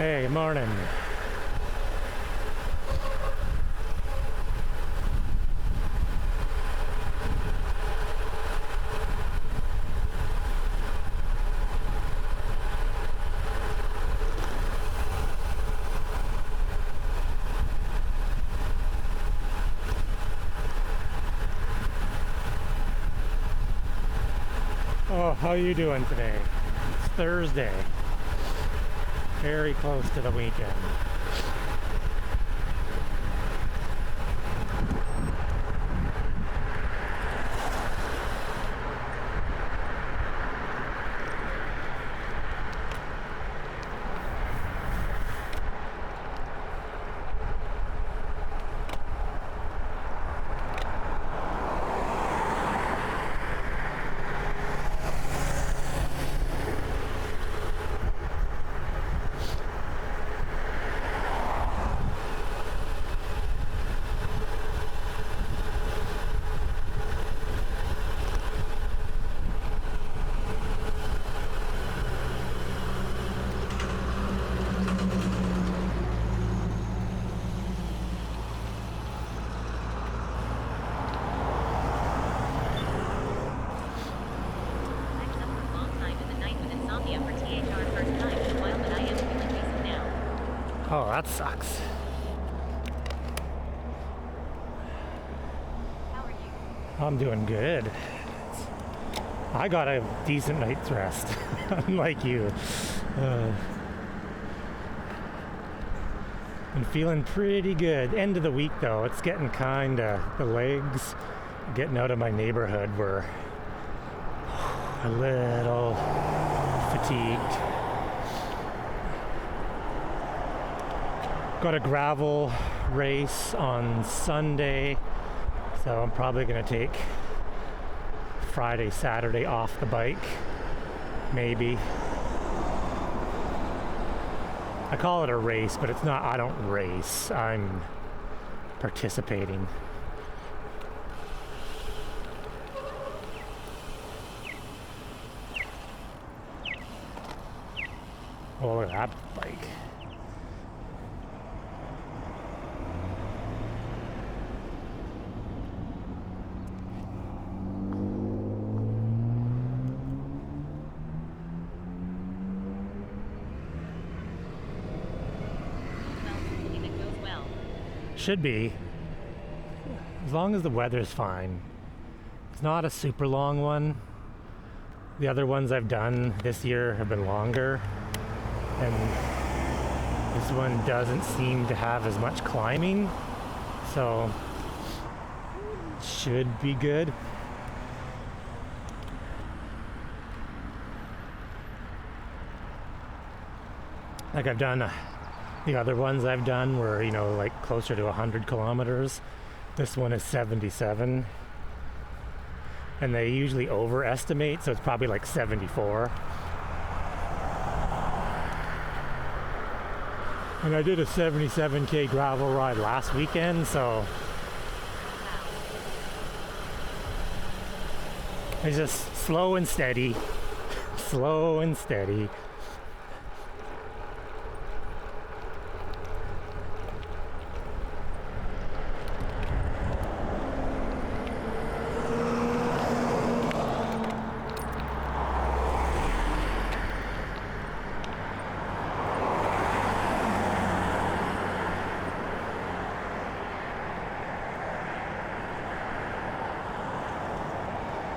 Hey, good morning. Oh, how you doing today? It's Thursday. Very close to the weekend. Oh, that sucks. How are you? I'm doing good. I got a decent night's rest, unlike you. Been feeling pretty good. End of the week though, it's getting kinda, the legs getting out of my neighborhood were a little fatigued. Got a gravel race on Sunday, so I'm probably gonna take Friday, Saturday off the bike, maybe. I call it a race, but it's not, I don't race, I'm participating. Oh, look at that bike. Should be, as long as the weather's fine. It's not a super long one. The other ones I've done this year have been longer, and this one doesn't seem to have as much climbing, so should be good. Like I've done the other ones I've done were, like closer to 100 kilometers. This one is 77. And they usually overestimate, so it's probably like 74. And I did a 77K gravel ride last weekend, so it's just slow and steady. Slow and steady.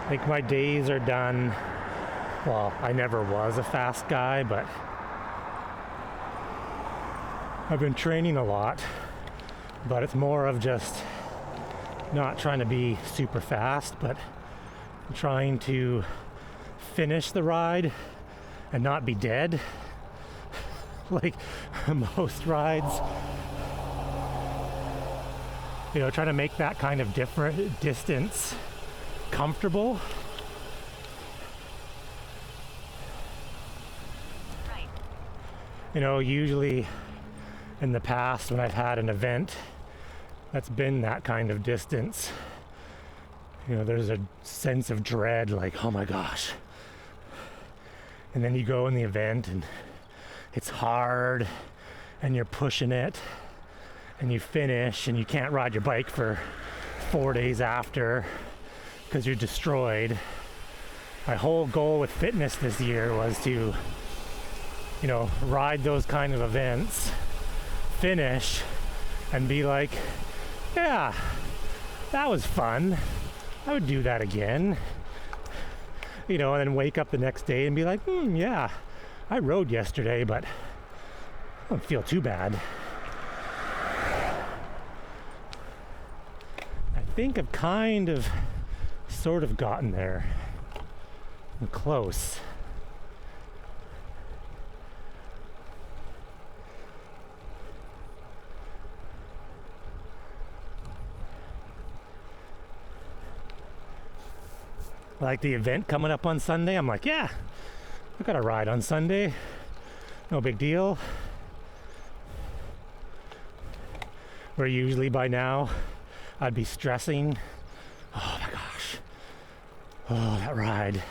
Like my days are done. Well, I never was a fast guy, but I've been training a lot. But it's more of just not trying to be super fast, but trying to finish the ride and not be dead. Like most rides. Trying to make that kind of different distance comfortable. Right. Usually in the past when I've had an event that's been that kind of distance, there's a sense of dread, like, oh my gosh. And then you go in the event and it's hard and you're pushing it and you finish and you can't ride your bike for 4 days after because you're destroyed. My whole goal with fitness this year was to, ride those kind of events, finish, and be like, yeah, that was fun. I would do that again. And then wake up the next day and be like, yeah, I rode yesterday, but I don't feel too bad. I think I've kind of, sort of gotten there. I'm close. Like the event coming up on Sunday, I'm like, yeah, I got a ride on Sunday. No big deal. Where usually by now I'd be stressing. Oh my gosh. Oh, that ride.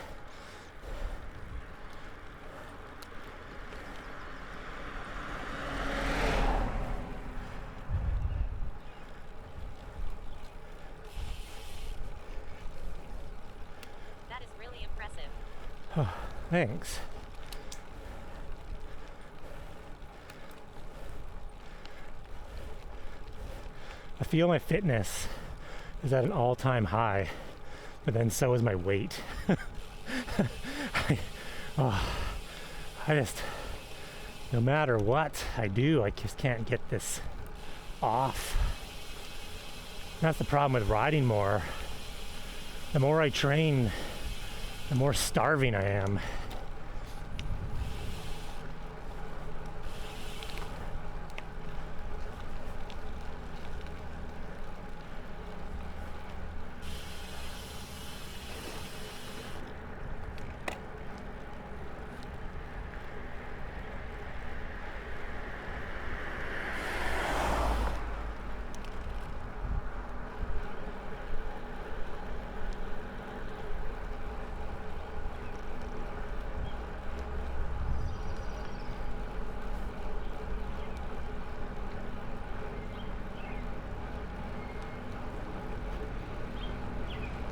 That is really impressive. Oh, thanks. I feel my fitness is at an all-time high, but then so is my weight. I just, no matter what I do, I just can't get this off. That's the problem with riding more. The more I train, the more starving I am.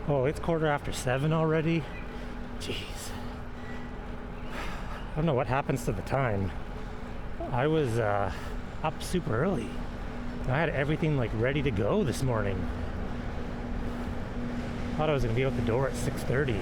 Oh, it's 7:15 already? Jeez. I don't know what happens to the time. I was up super early. I had everything ready to go this morning. Thought I was gonna be out the door at 6:30.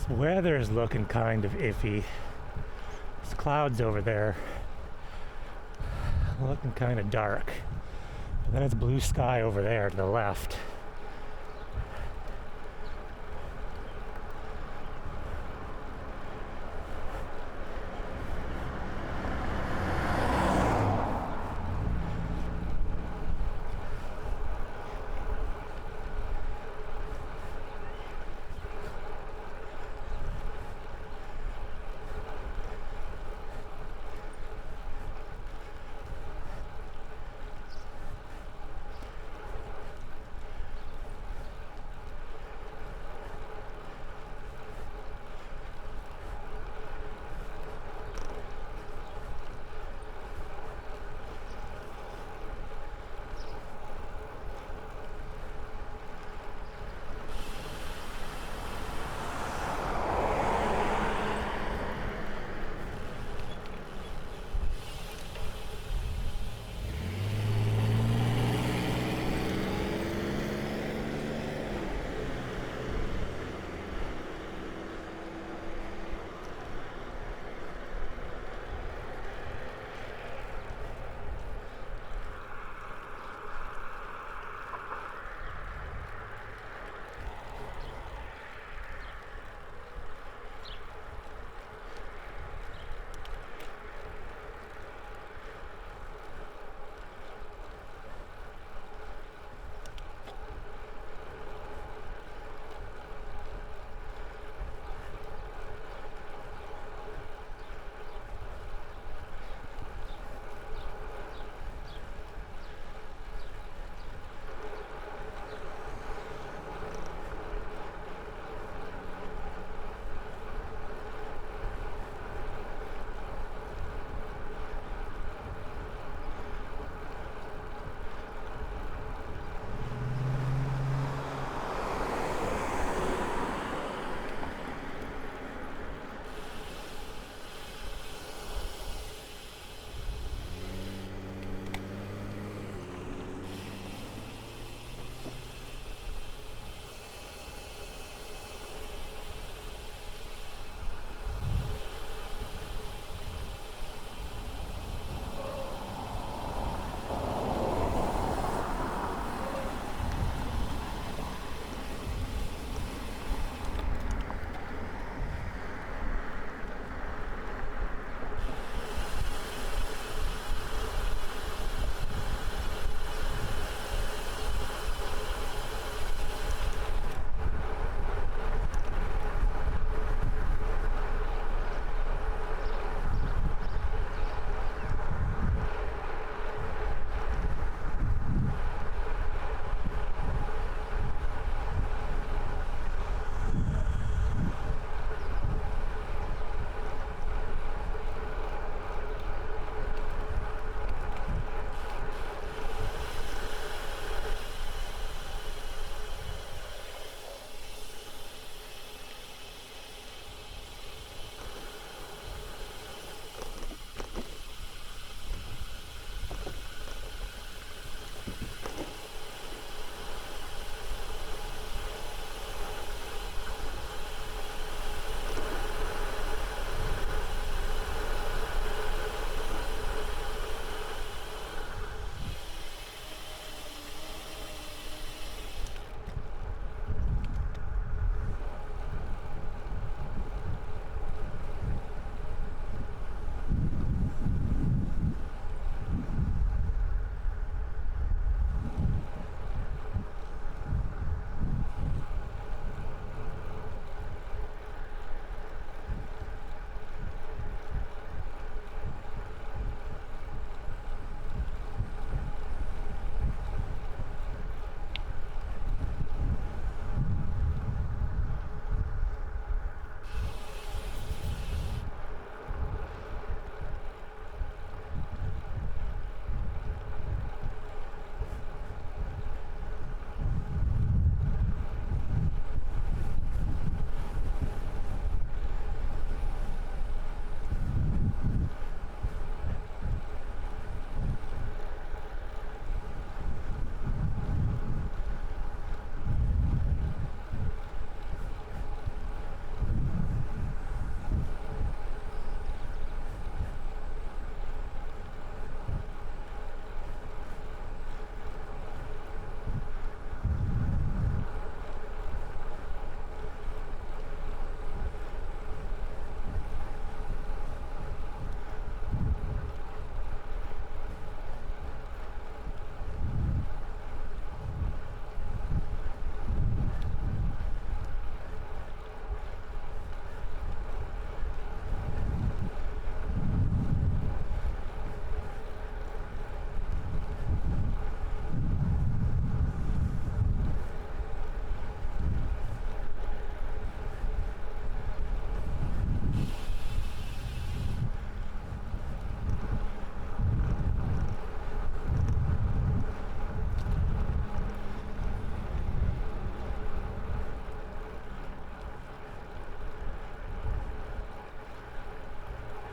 The weather is looking kind of iffy. There's clouds over there. Looking kind of dark. But then it's blue sky over there to the left.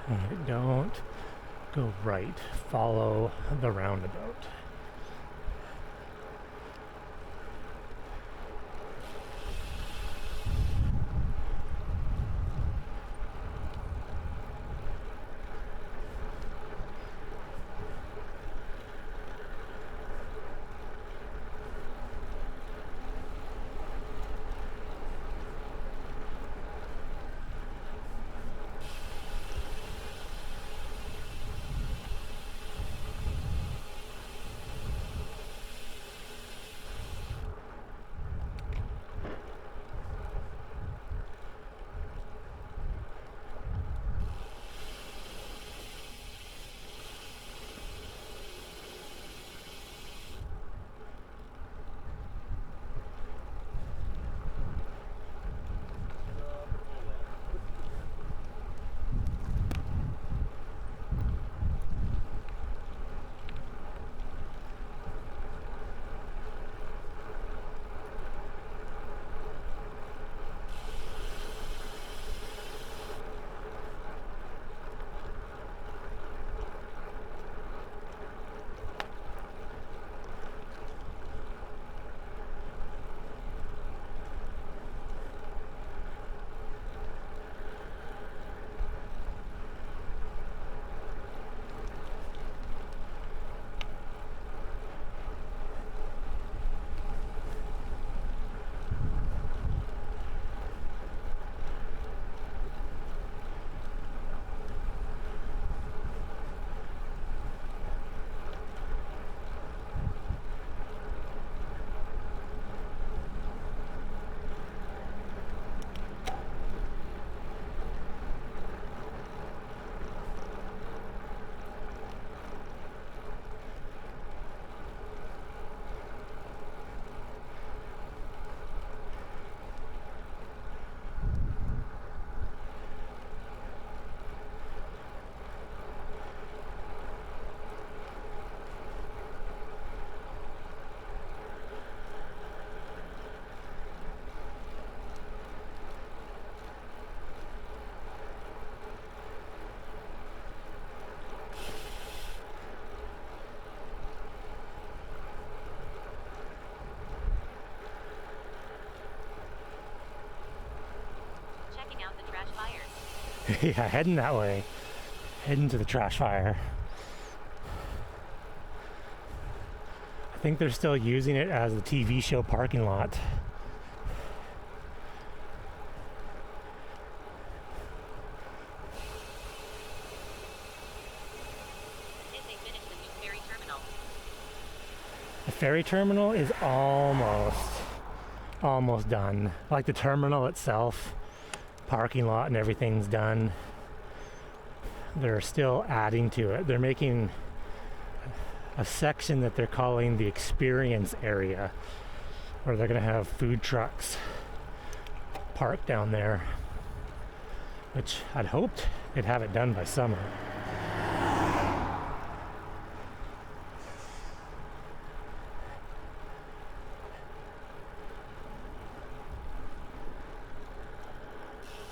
Alright, don't go right. Follow the roundabout. Yeah, heading that way. Heading to the trash fire. I think they're still using it as a TV show parking lot. The ferry terminal is almost done. Like the terminal itself, parking lot and everything's done. They're still adding to it. They're making a section that they're calling the experience area, where they're going to have food trucks parked down there, which I'd hoped they'd have it done by summer.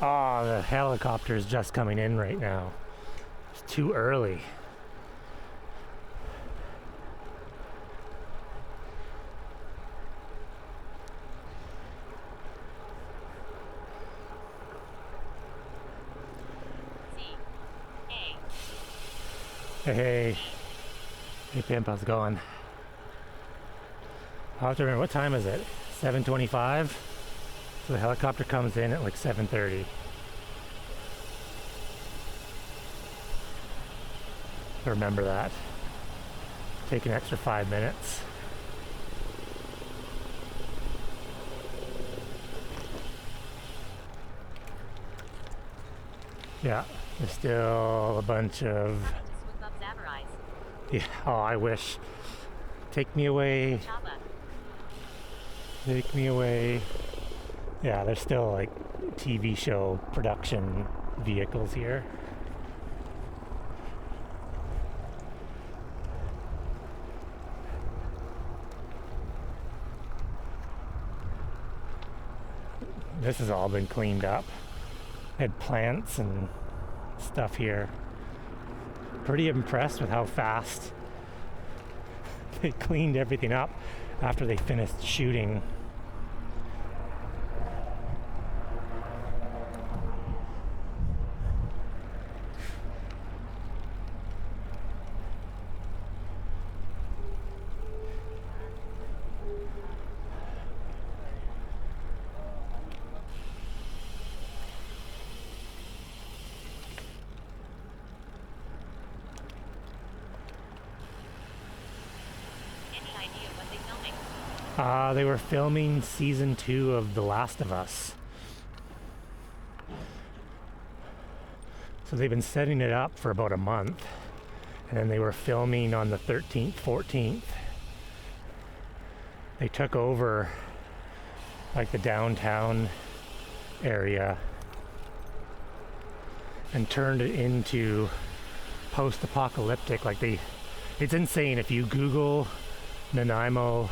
Oh, the helicopter is just coming in right now. It's too early. Hey, Pimp, how's it going? I'll have to remember, what time is it? 7:25? So the helicopter comes in at like 7:30. Remember that. Take an extra 5 minutes. Yeah, there's still a bunch of... Yeah, oh, I wish. Take me away. Take me away. Yeah, there's still like TV show production vehicles here. This has all been cleaned up. Had plants and stuff here. pretty impressed with how fast they cleaned everything up after they finished shooting. They were filming season 2 of The Last of Us. So they've been setting it up for about a month, and then they were filming on the 13th, 14th. They took over like the downtown area and turned it into post-apocalyptic. It's insane. If you Google Nanaimo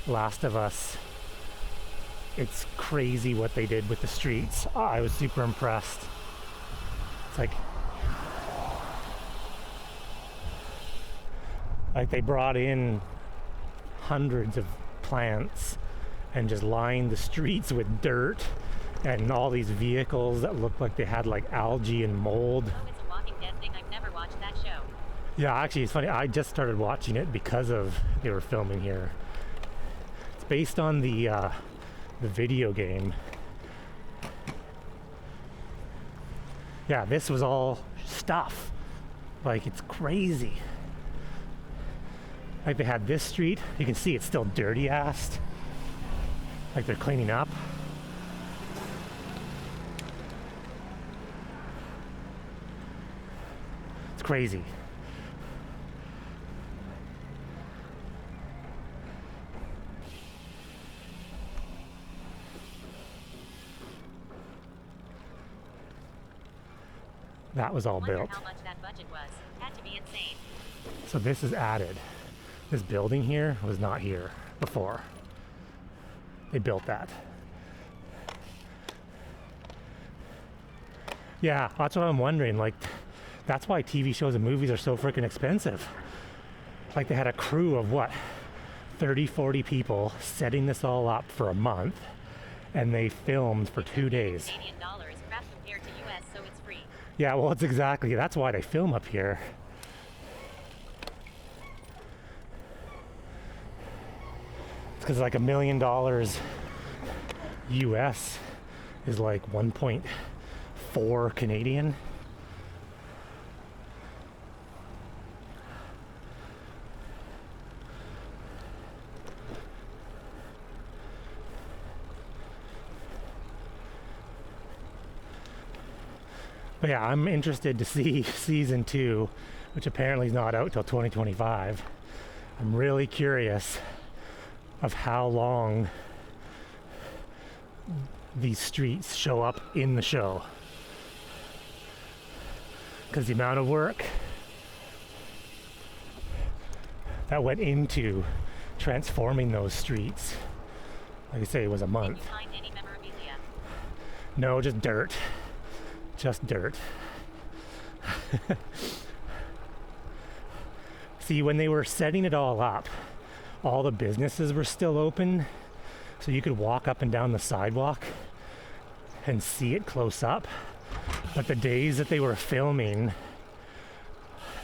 Last of Us, it's crazy what they did with the streets. I was super impressed. It's like they brought in hundreds of plants and just lined the streets with dirt and all these vehicles that looked like they had like algae and mold. Oh, it's a Walking Dead thing. I've never watched that show. Yeah, actually, it's funny. I just started watching it because of they were filming here. It's based on the video game. Yeah, this was all stuff. Like, it's crazy. Like, they had this street. You can see it's still dirty-assed. Like, they're cleaning up. It's crazy. That was all built. How much that budget was. Had to be insane. So this is added. This building here was not here before. They built that. Yeah, that's what I'm wondering. Like, that's why TV shows and movies are so freaking expensive. Like, they had a crew of what? 30, 40 people setting this all up for a month, and they filmed for 2 days. Canadian dollars, crap compared to US, so it's free. Yeah, well, that's why they film up here. It's because like $1 million US is like 1.4 Canadian. But yeah, I'm interested to see season 2, which apparently is not out till 2025. I'm really curious of how long these streets show up in the show. Because the amount of work that went into transforming those streets, like I say, it was a month. Did you find any memorabilia? No, just dirt. Just dirt. See, when they were setting it all up, all the businesses were still open, so you could walk up and down the sidewalk and see it close up. But the days that they were filming,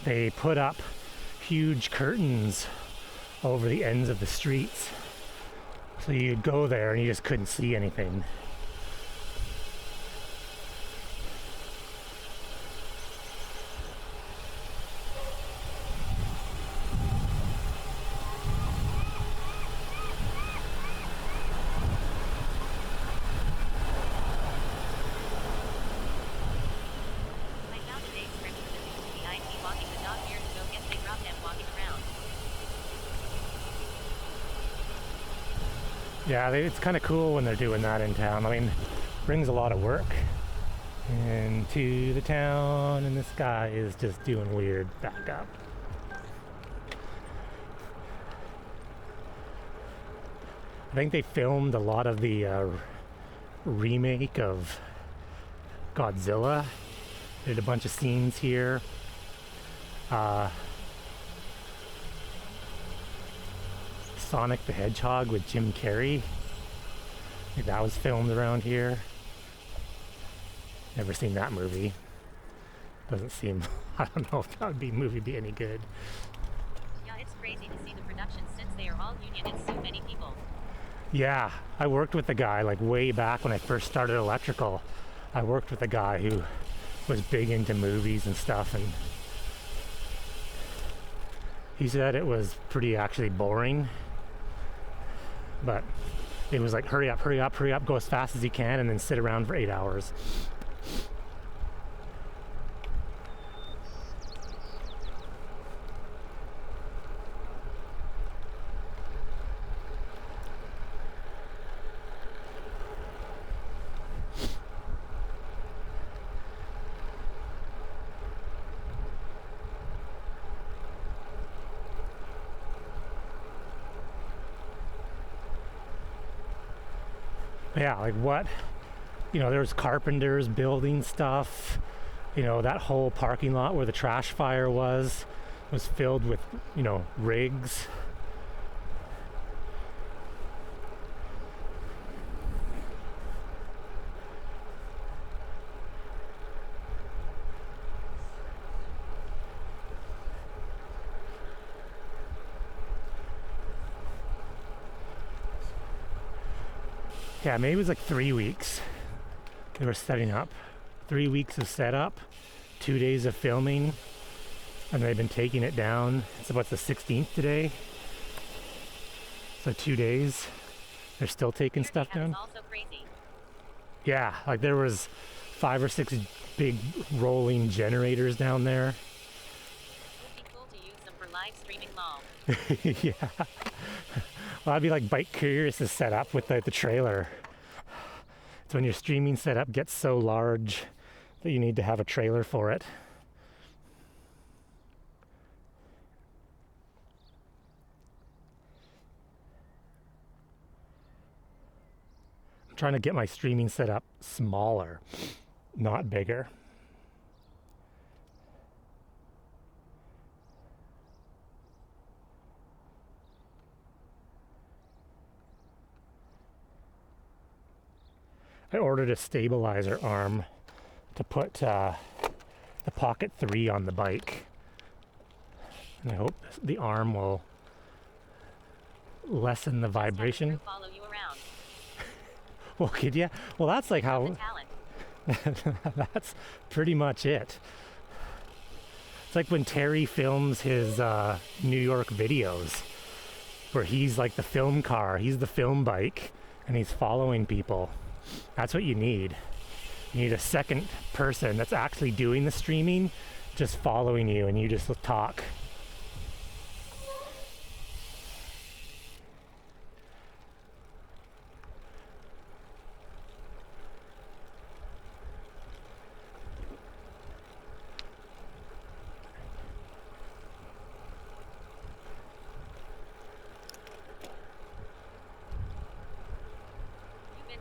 they put up huge curtains over the ends of the streets, so you'd go there and you just couldn't see anything. Yeah, it's kind of cool when they're doing that in town. I mean, it brings a lot of work into the town, and this guy is just doing weird backup. I think they filmed a lot of the remake of Godzilla. They did a bunch of scenes here. Sonic the Hedgehog with Jim Carrey. I think that was filmed around here. Never seen that movie. Doesn't seem, I don't know if that movie be any good. Yeah, it's crazy to see the production since they are all union and so many people. Yeah, I worked with a guy like way back when I first started electrical. I worked with a guy who was big into movies and stuff, and he said it was pretty actually boring, but it was like hurry up, hurry up, hurry up, go as fast as you can, and then sit around for 8 hours. Yeah, like what, there's carpenters building stuff. That whole parking lot where the trash fire was filled with, rigs. Yeah, maybe it was like 3 weeks they were setting up. 3 weeks of setup, 2 days of filming, and they've been taking it down. It's about the 16th today. So 2 days. They're still taking stuff down. Also crazy. Yeah, like there was 5 or 6 big rolling generators down there. Would be cool to use them for live streaming lol. Yeah. Well, I'd be like Bike Curious is set up with the trailer. It's when your streaming setup gets so large that you need to have a trailer for it. I'm trying to get my streaming setup smaller, not bigger. I ordered a stabilizer arm to put the Pocket 3 on the bike. And I hope the arm will lessen the vibration. Follow you around. Well, could you? Well, that's like The how... talent. That's pretty much it. It's like when Terry films his New York videos, where he's like the film car, he's the film bike, and he's following people. That's what you need. You need a second person that's actually doing the streaming, just following you, and you just talk.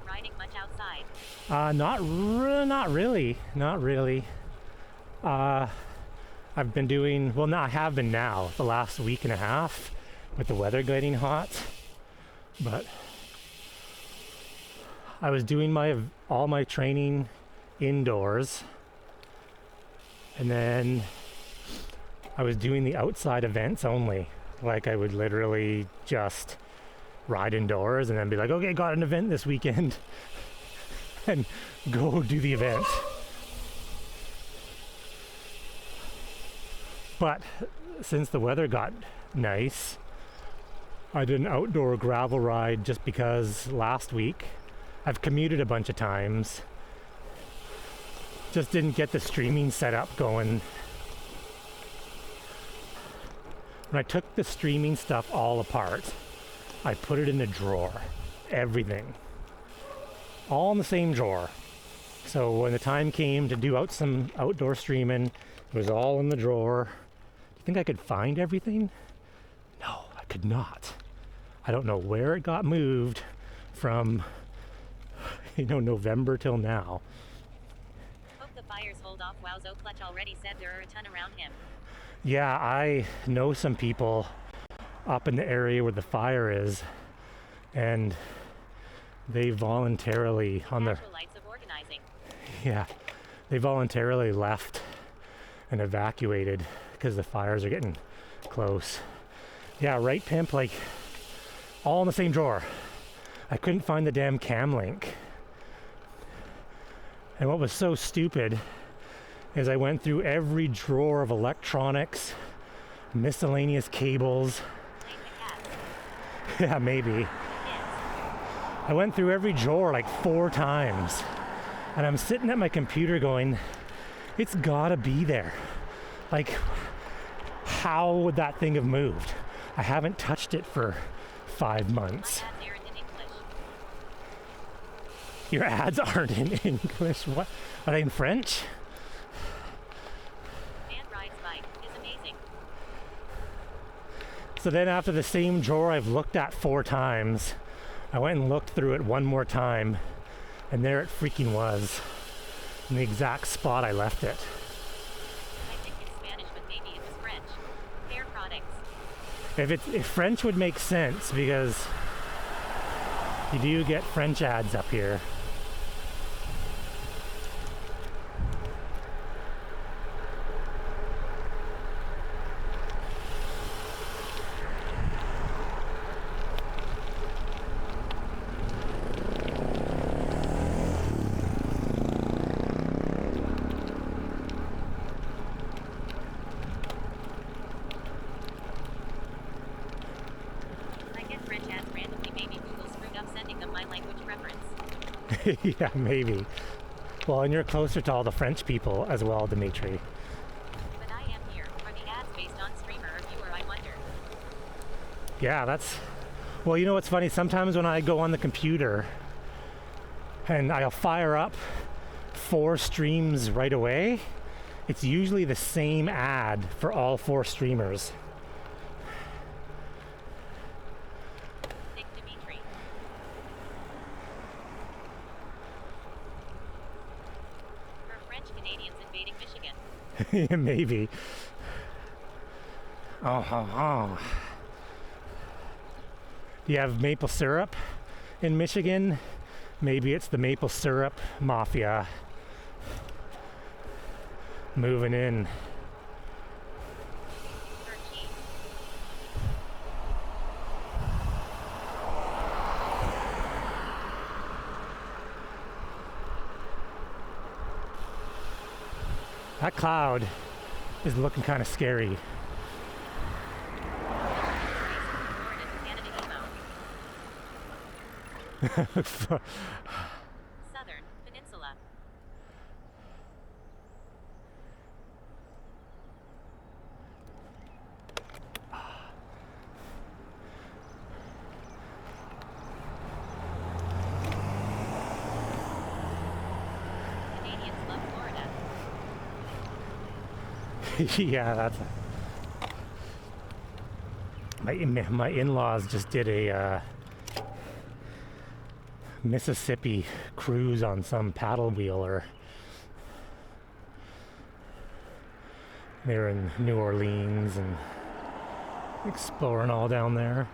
Riding much outside? Not really. I've been doing, well, no, I have been now, the last week and a half, with the weather getting hot. But I was doing all my training indoors, and then I was doing the outside events only. Like I would literally just ride indoors and then be like, okay, got an event this weekend, and go do the event. But since the weather got nice, I did an outdoor gravel ride just because last week. I've commuted a bunch of times, just didn't get the streaming setup going. When I took the streaming stuff all apart, I put it in a drawer, everything, all in the same drawer. So when the time came to do some outdoor streaming, it was all in the drawer. Do you think I could find everything? No, I could not. I don't know where it got moved from, November till now. Hope the Fires hold off. Wowzo Clutch already said there are a ton around him. Yeah, I know some people up in the area where the fire is, and they voluntarily Natural lights of organizing. yeah, they voluntarily left and evacuated because the fires are getting close. Yeah, right, Pimp, like all in the same drawer. I couldn't find the damn cam link. And what was so stupid is I went through every drawer of electronics, miscellaneous cables. Yeah, maybe. I went through every drawer like 4 times. And I'm sitting at my computer going, it's gotta be there. Like, how would that thing have moved? I haven't touched it for 5 months. Your ads aren't in English. What? Are they in French? Man rides bike is amazing. So then after the same drawer I've looked at 4 times, I went and looked through it one more time, and there it freaking was, in the exact spot I left it. I think it's Spanish, but maybe it was French. Hair products. If French would make sense, because you do get French ads up here. Yeah, maybe. Well, and you're closer to all the French people as well, Dimitri. But I am here. Are the ads based on streamer or viewer, I wonder? Yeah, that's... Well, you know what's funny? Sometimes when I go on the computer and I'll fire up 4 streams right away, it's usually the same ad for all 4 streamers. Maybe. Oh. Do you have maple syrup in Michigan? Maybe it's the maple syrup mafia moving in. That cloud is looking kind of scary. Southern Peninsula. Canadians love Florida. Yeah, that's my in-laws just did a Mississippi cruise on some paddle wheeler. They were in New Orleans and exploring all down there.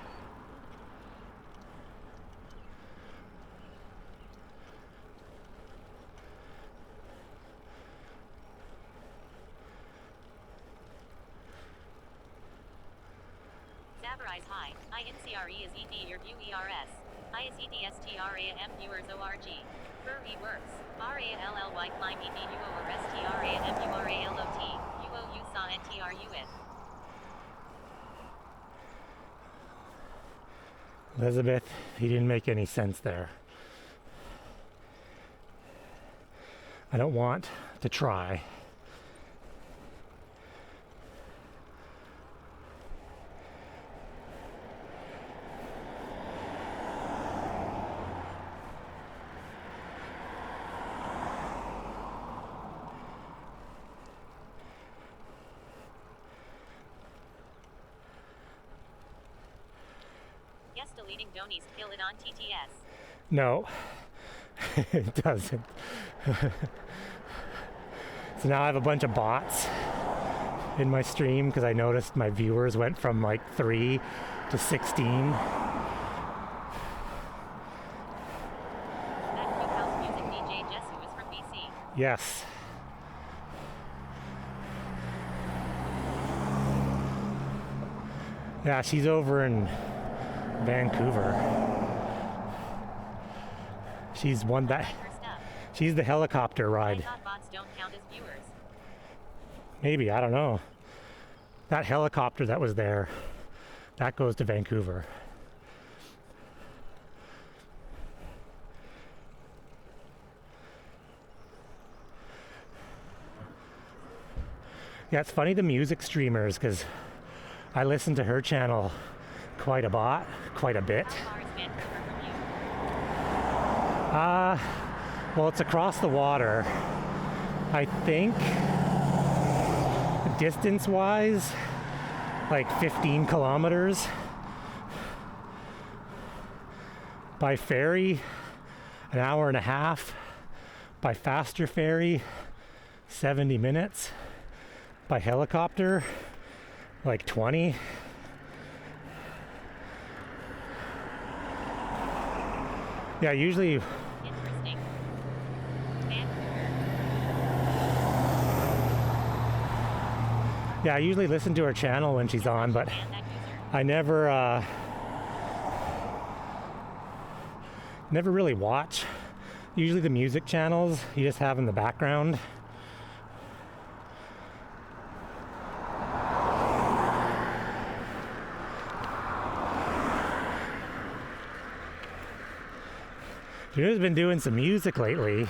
Zabarize high. INCRE is ED your view ERS. I is EDSTRAM viewers ORG. Furry works. RALLY climb EDUORSTRAMURALOT. UOU saw NTRU with. Elizabeth, he didn't make any sense there. I don't want to try. Yes, deleting Donies kill it on TTS. No, it doesn't. So now I have a bunch of bots in my stream because I noticed my viewers went from like 3 to 16. That group house music DJ Jessu is from BC. Yes. Yeah, she's over in Vancouver. She's one that. Like her stuff. She's the helicopter I ride. thought bots don't count as viewers. Maybe, I don't know. That helicopter that was there, that goes to Vancouver. Yeah, it's funny the music streamers because I listen to her channel quite a bit. How far is Vancouver from you? Well, it's across the water. I think distance-wise, like 15 kilometers. By ferry, an hour and a half. By faster ferry, 70 minutes. By helicopter, like 20. Yeah, usually. Interesting. Vancouver. Yeah, I usually listen to her channel when she's on, but And that user. I never really watch. Usually the music channels you just have in the background. You know who's been doing some music lately,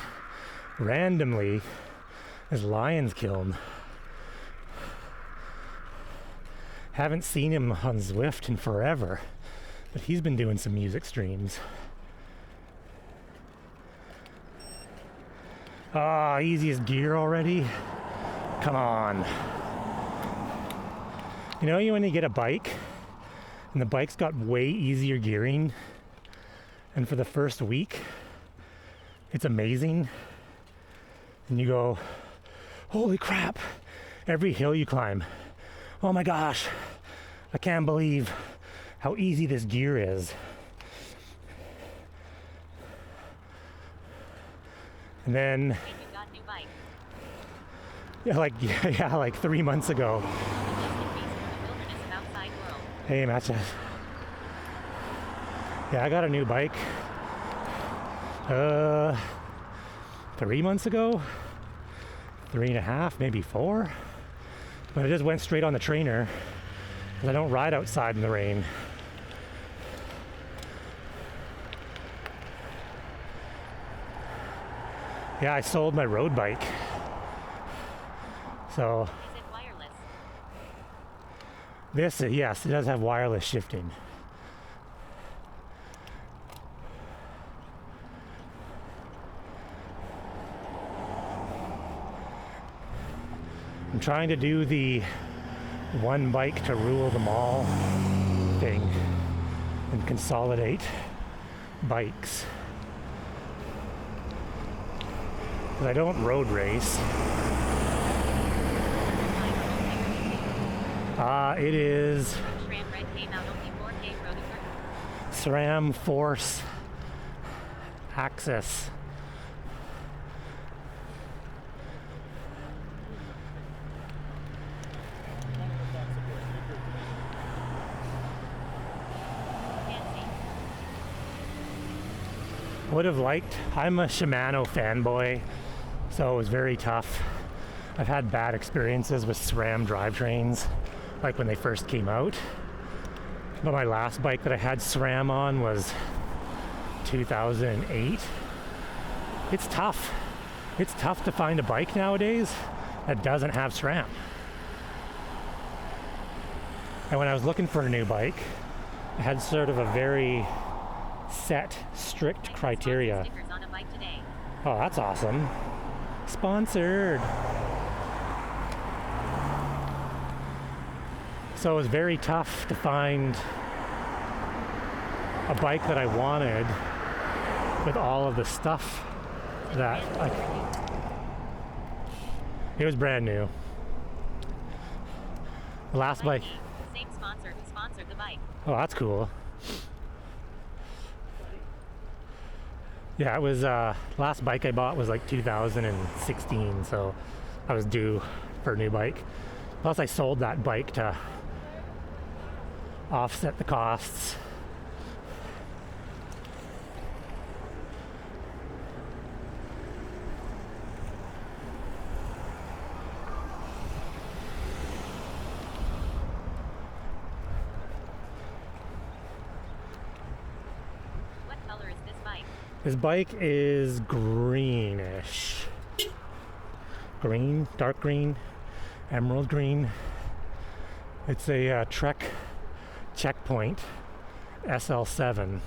randomly, is Lion's Kiln. Haven't seen him on Zwift in forever, but he's been doing some music streams. Ah, easiest gear already? Come on. You know when you get a bike, and the bike's got way easier gearing, and for the first week, it's amazing. And you go, holy crap, every hill you climb, oh my gosh, I can't believe how easy this gear is. And then, Wait, you got new bike. yeah, like 3 months ago. Just in case from the wilderness of outside world. Hey, Matches. Yeah, I got a new bike. 3 months ago, 3.5, maybe 4. But I just went straight on the trainer because I don't ride outside in the rain. Yeah, I sold my road bike. So Is it wireless? this, yes, it does have wireless shifting. I'm trying to do the one bike to rule them all thing and consolidate bikes. But I don't road race. It is SRAM Red came out only 4K road over. SRAM Force Access. Fancy. Would have liked, I'm a Shimano fanboy, so it was very tough. I've had bad experiences with SRAM drivetrains, like when they first came out. But my last bike that I had SRAM on was 2008. It's tough. It's tough to find a bike nowadays that doesn't have SRAM. And when I was looking for a new bike, I had sort of a very set, strict criteria. Stickers on a bike today. Oh, that's awesome. Sponsored. So it was very tough to find a bike that I wanted with all of the stuff that It was brand new. The last bike. Same sponsor who sponsored the bike. Oh, that's cool. Yeah, it was last bike I bought was like 2016, so I was due for a new bike. Plus I sold that bike to offset the costs. What color is this bike? This bike is greenish. Green, dark green, emerald green. It's a Trek Checkpoint SL7.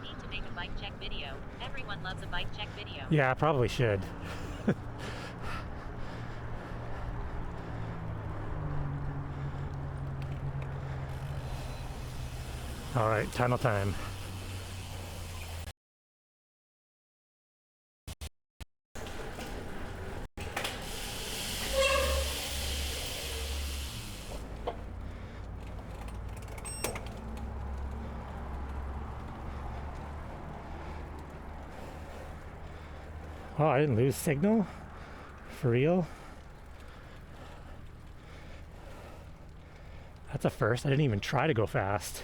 Need to make a bike check video. Everyone loves a bike check video. Yeah, I probably should. All right, tunnel time. Oh, I didn't lose signal? For real? That's a first. I didn't even try to go fast.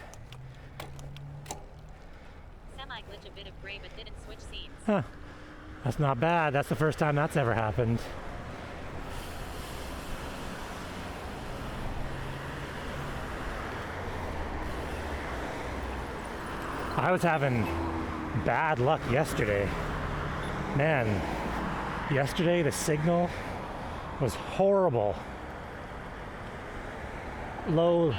Semi-glitch a bit of gray but didn't switch scenes. Huh. That's not bad. That's the first time that's ever happened. I was having bad luck yesterday. Man, yesterday the signal was horrible. Low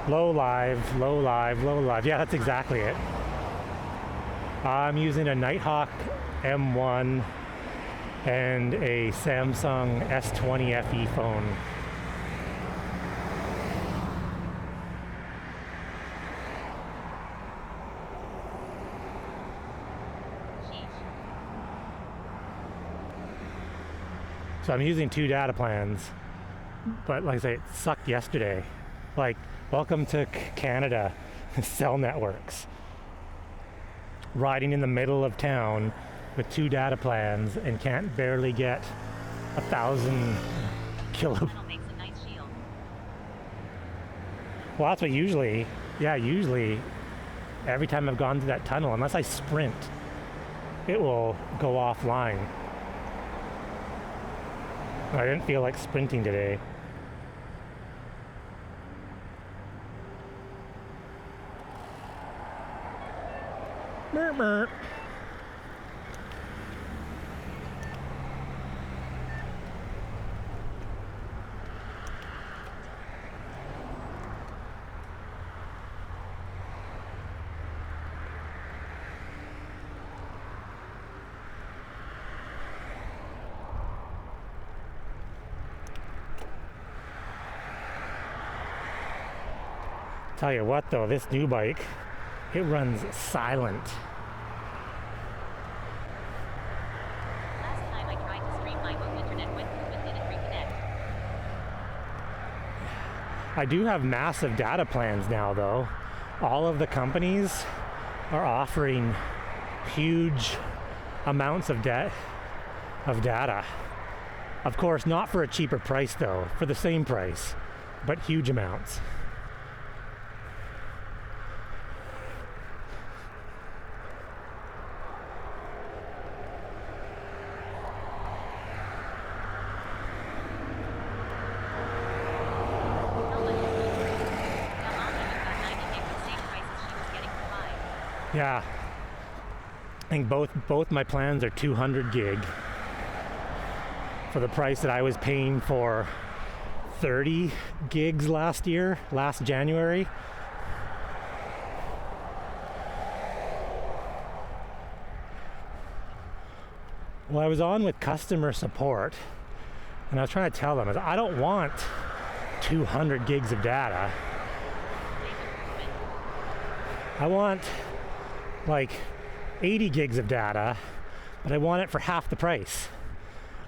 live. Yeah, that's exactly it. I'm using a Nighthawk M1 and a Samsung S20 FE phone. So I'm using 2 data plans, but like I say, it sucked yesterday. Like, welcome to Canada, cell networks. Riding in the middle of town with 2 data plans and can't barely get 1,000 kilo. Tunnel makes a nice shield. Well, that's what usually every time I've gone through that tunnel, unless I sprint, it will go offline. I didn't feel like sprinting today. Burp, burp. Tell you what though, this new bike, it runs silent. Last time I tried to stream my home internet went through and didn't reconnect. I do have massive data plans now though. All of the companies are offering huge amounts of data. Of course, not for a cheaper price though, for the same price, but huge amounts. How much is Ultra? Now Mom even got 90 gig for the same price as she was getting for 5. Yeah, I think both my plans are 200 gig for the price that I was paying for 30 gigs last January. Well, I was on with customer support And I was trying to tell them, I don't want 200 gigs of data. I want like 80 gigs of data, but I want it for half the price.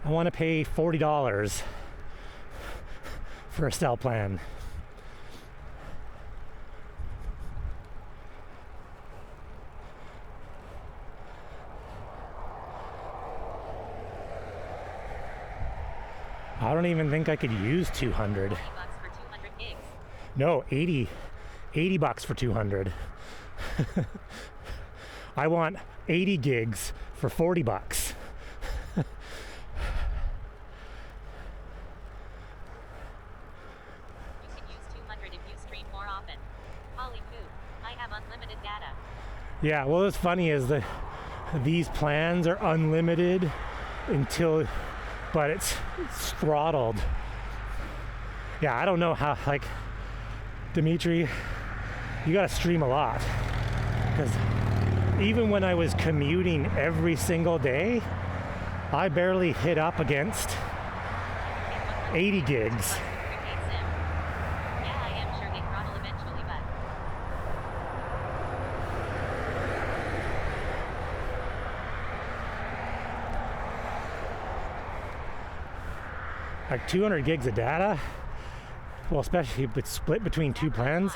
I want to pay $40 for a cell plan. I don't even think I could use 200. $40 for 200 gigs. No, 80 bucks for 200. I want 80 gigs for 40 bucks. You can use 200 if you stream more often. Holy poop, I have unlimited data. Yeah, well, what's funny is that these plans are unlimited but it's throttled. Yeah, I don't know how, like, Dimitri, you gotta stream a lot. Because even when I was commuting every single day, I barely hit up against 80 gigs. Yeah, I am sure they throttle eventually, but Like 200 gigs of data, well, especially if it's split between two plans.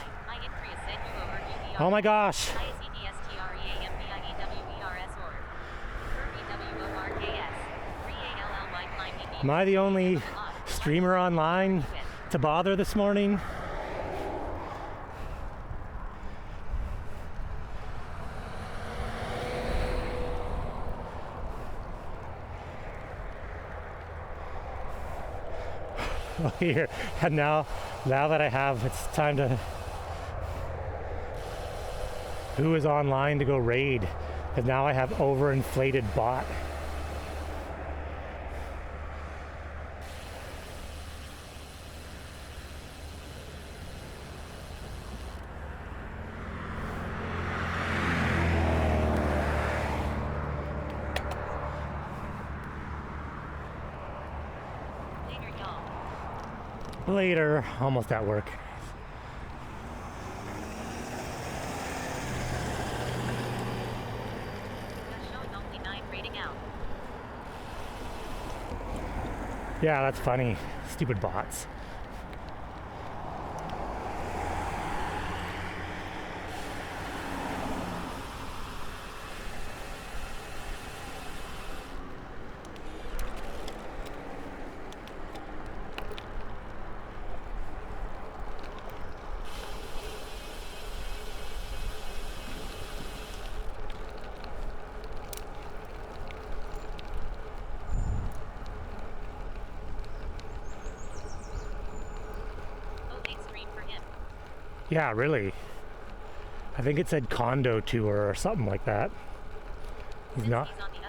Oh my gosh. Am I the only streamer online to bother this morning? Oh, here, and now that I have, it's time to, who is online to go raid? Because now I have overinflated bot. Later, almost at work. Yeah, that's funny. Stupid bots. Yeah, really. I think it said condo tour or something like that. He's not. He's on the